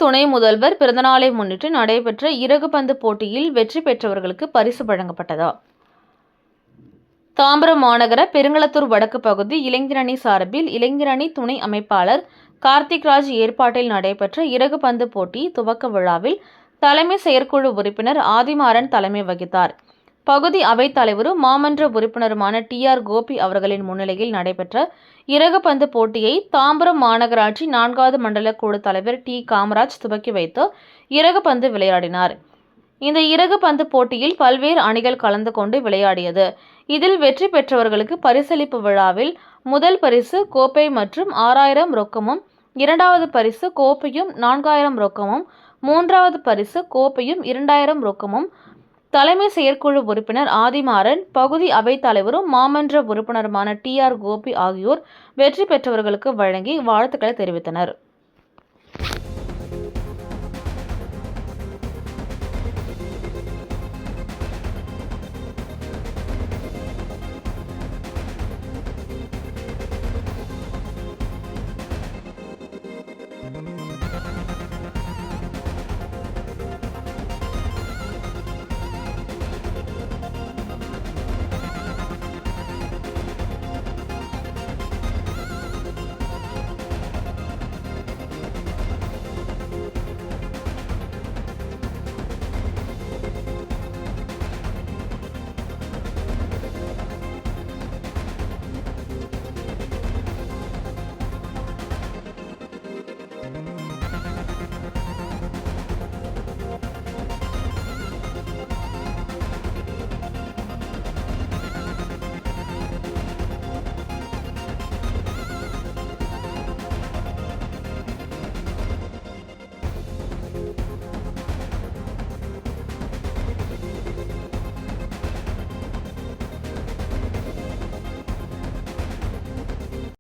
துணை முதல்வர் பிறந்தநாளை முன்னிட்டு நடைபெற்ற இறகுபந்து போட்டியில் வெற்றி பெற்றவர்களுக்கு பரிசு வழங்கப்பட்டது. தாம்பரம் மாநகர பெருங்களத்தூர் வடக்கு பகுதி இளைஞரணி சார்பில் இளைஞரணி துணை அமைப்பாளர் கார்த்திக்ராஜ் ஏற்பாட்டில் நடைபெற்ற இறகுபந்து போட்டி துவக்க விழாவில் தலைமை செயற்குழு உறுப்பினர் ஆதிமாறன் தலைமை வகித்தார். பகுதி அவைத் தலைவரும் மாமன்ற உறுப்பினருமான டி.ஆர். கோபி அவர்களின் முன்னிலையில் நடைபெற்ற இறகுபந்து போட்டியை தாம்பரம் மாநகராட்சி 4வது மண்டல குழு தலைவர் டி. காமராஜ் துவக்கி வைத்து இறகுபந்து விளையாடினார். இந்த இறகுபந்து போட்டியில் பல்வேறு அணிகள் கலந்து கொண்டு விளையாடியது. இதில் வெற்றி பெற்றவர்களுக்கு பரிசளிப்பு விழாவில் முதல் பரிசு கோப்பை மற்றும் 6000 ரொக்கமும், 2வது பரிசு கோப்பையும் 4000 ரொக்கமும், 3வது பரிசு கோப்பையும் 2000 ரொக்கமும் தலைமை செயற்குழு உறுப்பினர் ஆதிமாறன், பகுதி அவைத் தலைவரும் மாமன்ற உறுப்பினருமான டி.ஆர். கோபி ஆகியோர் வெற்றி பெற்றவர்களுக்கு வழங்கி வாழ்த்துக்களை தெரிவித்தனர்.